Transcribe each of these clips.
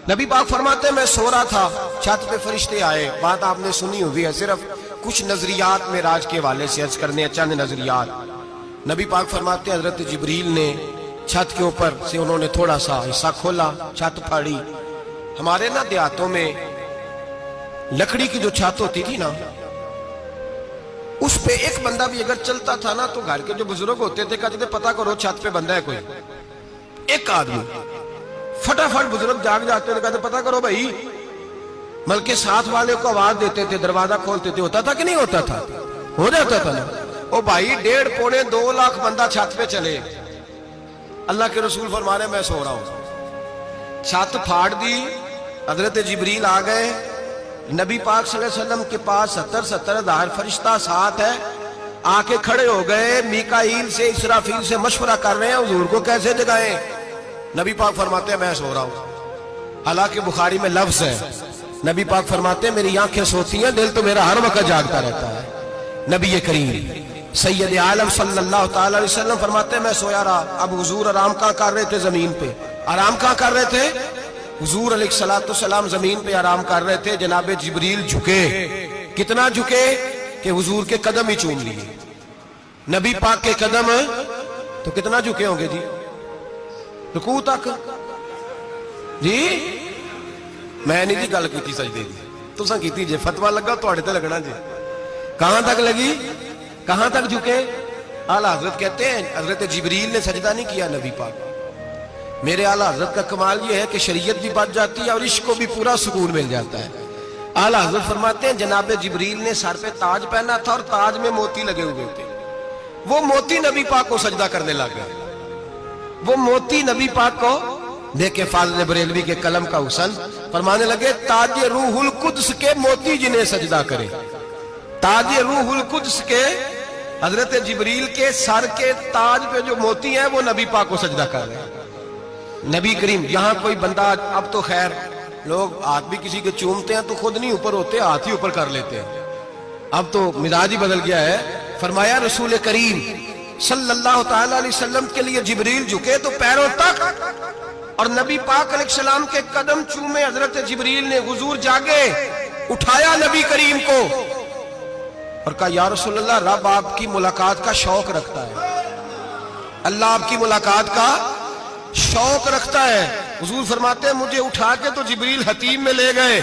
نبی پاک فرماتے ہیں میں سو رہا تھا، چھت پہ فرشتے آئے. بات آپ نے سنی ہوئی ہے، صرف کچھ نظریات معراج کے حوالے سے عرض کرنے ہیں، چند نظریات. نبی پاک فرماتے ہیں حضرت جبریل نے چھت کے اوپر سے انہوں نے تھوڑا سا حصہ کھولا، چھت پھاڑی. ہمارے نا دیہاتوں میں لکڑی کی جو چھت ہوتی تھی نا، اس پہ ایک بندہ بھی اگر چلتا تھا نا تو گھر کے جو بزرگ ہوتے تھے کہتے تھے پتہ کرو چھت پہ بندہ ہے کوئی. ایک آدمی فٹافٹ بزرگ جاگ جاتے تھے، کہتے پتہ کرو بھائی. بلکہ ساتھ والے کو آواز دیتے تھے، دروازہ کھولتے تھے. ہوتا تھا کہ نہیں ہوتا تھا؟ ہو جاتا تھا نا. او بھائی 1.5 پونے 2 لاکھ بندہ چھت پہ چلے. اللہ کے رسول فرما رہے میں سو رہا ہوں. چھت پھاڑ دی، حضرت جبریل آ گئے. نبی پاک صلی اللہ علیہ وسلم کے پاس 70 ہزار فرشتہ ساتھ ہے، آ کے کھڑے ہو گئے. میکائیل سے اسرافیل سے مشورہ کر رہے ہیں حضور کو کیسے جگائیں. نبی پاک فرماتے ہیں میں سو رہا ہوں. حالانکہ بخاری میں لفظ ہے، نبی پاک فرماتے ہیں میری آنکھیں سوتی ہیں، دل تو میرا ہر وقت جاگتا رہتا ہے. نبی کریم سید عالم صلی اللہ تعالی علیہ وسلم فرماتے ہیں میں سویا رہا. اب حضور آرام کہاں کر رہے تھے؟ زمین پہ. آرام کہاں کر رہے تھے؟ حضور علیہ السلام زمین پہ آرام کر رہے تھے. جناب جبریل جھکے. کتنا جھکے کہ حضور کے قدم ہی چوم لیے. نبی پاک کے قدم تو کتنا جھکے ہوں گے جی؟ رکوع تک. جی میں نہیں جی گل کی سجدے دی، تساں کیتی جے. فتویٰ لگا تواڈے تے لگنا جی. کہاں تک لگی؟ کہاں تک جھکے؟ اعلیٰ حضرت کہتے ہیں حضرت جبریل نے سجدہ نہیں کیا نبی پاک. میرے اعلیٰ حضرت کا کمال یہ ہے کہ شریعت بھی بچ جاتی ہے اور عشق کو بھی پورا سکون مل جاتا ہے. اعلیٰ حضرت فرماتے ہیں جناب جبریل نے سر پہ تاج پہنا تھا اور تاج میں موتی لگے ہوئے تھے. وہ موتی نبی پاک کو سجدہ کرنے لگ گئے. وہ موتی نبی پاک کو دیکھے. فاضل بریلوی کے قلم کا حسن فرمانے لگے تاج روح القدس کے موتی جنہیں سجدہ کرے. تاج روح القدس کے حضرت جبریل کے سر کے تاج پہ جو موتی ہیں وہ نبی پاک کو سجدہ کر رہے ہیں. نبی کریم یہاں کوئی بندہ، اب تو خیر لوگ ہاتھ بھی کسی کے چومتے ہیں تو خود نہیں اوپر ہوتے، ہاتھ ہی اوپر کر لیتے ہیں. اب تو مزاج ہی بدل گیا ہے. فرمایا رسول کریم صلی اللہ تعالی علیہ وسلم کے لیے جبریل جھکے تو پیروں تک، اور نبی پاک علیہ السلام کے قدم چومے. حضرت جبریل نے حضور جاگے، اٹھایا نبی کریم کو اور کہا یا رسول اللہ رب آپ کی ملاقات کا شوق رکھتا ہے. اللہ آپ کی ملاقات کا شوق رکھتا ہے. حضور فرماتے ہیں مجھے اٹھا کے تو جبریل حتیم میں لے گئے.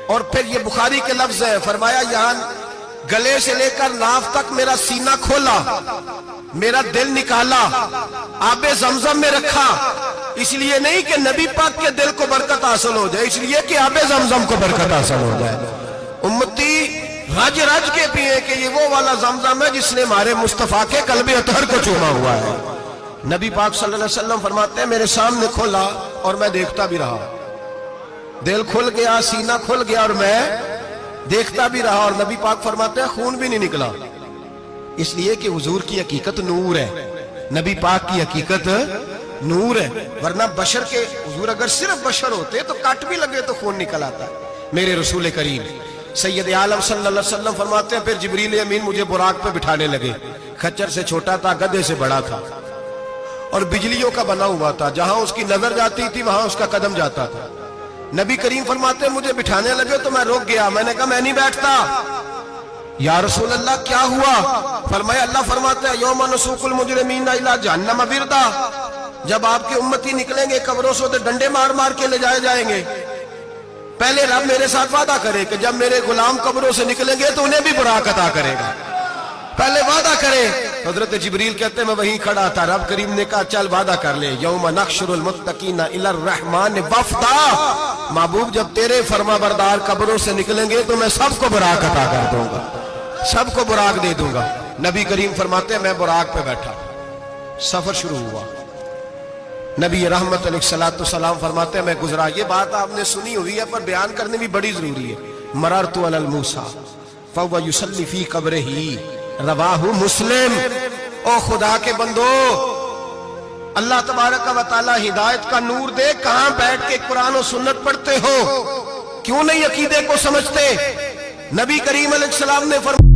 اور پھر یہ بخاری کے لفظ ہے، فرمایا یہاں گلے سے لے کر ناف تک میرا سینہ کھولا، میرا دل نکالا، آب زمزم میں رکھا. اس لیے نہیں کہ نبی پاک کے دل کو برکت حاصل ہو جائے، اس لیے کہ آب زمزم کو برکت حاصل ہو جائے. امتی رج رج کے پیئے کہ یہ وہ والا زمزم ہے جس نے ہمارے مصطفیٰ کے قلب اطہر کو چوما ہوا ہے. نبی پاک صلی اللہ علیہ وسلم فرماتے ہیں میرے سامنے کھولا اور میں دیکھتا بھی رہا. دل کھل گیا، سینہ کھل گیا اور میں دیکھتا بھی رہا. اور نبی پاک فرماتے ہیں خون بھی نہیں نکلا، اس لیے کہ حضور کی حقیقت نور ہے. نبی پاک کی حقیقت نور ہے. ورنہ بشر کے حضور اگر صرف بشر ہوتے تو کٹ بھی لگے تو خون نکل آتا. میرے رسول کریم سید عالم صلی اللہ علیہ وسلم فرماتے ہیں پھر جبریل امین مجھے براق پہ بٹھانے لگے. خچر سے چھوٹا تھا، گدھے سے بڑا تھا اور بجلیوں کا بنا ہوا تھا. جہاں اس کی نظر جاتی تھی وہاں اس کا قدم جاتا تھا. نبی کریم فرماتے ہیں مجھے بٹھانے لگے تو میں رک گیا. میں نے کہا میں نہیں بیٹھتا. یا رسول اللہ کیا ہوا؟ فرمایا اللہ فرماتا ہے یوم نسوق المجرمین الی جہنم وردا. جب آپ کے امتی نکلیں گے قبروں سے تو ڈنڈے مار مار کے لے جائے جائیں گے. پہلے رب میرے ساتھ وعدہ کرے کہ جب میرے غلام قبروں سے نکلیں گے تو انہیں بھی براق عطا کرے گا. پہلے وعدہ کرے. حضرت جبریل کہتے ہیں میں وہیں کھڑا تھا. رب کریم نے کہا چل وعدہ کر لے یوم نحشر المتقین الی الرحمن وفدا. محبوب جب تیرے فرما بردار قبروں سے نکلیں گے تو میں سب کو براق عطا کر دوں گا، سب کو براق دے دوں گا. نبی کریم فرماتے ہیں میں براق پہ بیٹھا. سفر شروع ہوا. نبی رحمت علیہ السلام فرماتے ہیں میں گزرا. یہ بات آپ نے سنی ہوئی ہے پر بیان کرنے بھی بڑی ضروری ہے. مررت علی الموسیٰ فہو یصلی فی قبرہ رواہ مسلم. او خدا کے بندو اللہ تبارک و تعالی ہدایت کا نور دے. کہاں بیٹھ کے قرآن و سنت پڑھتے ہو؟ کیوں نہیں عقیدے کو سمجھتے؟ نبی کریم علیہ السلام نے فرمایا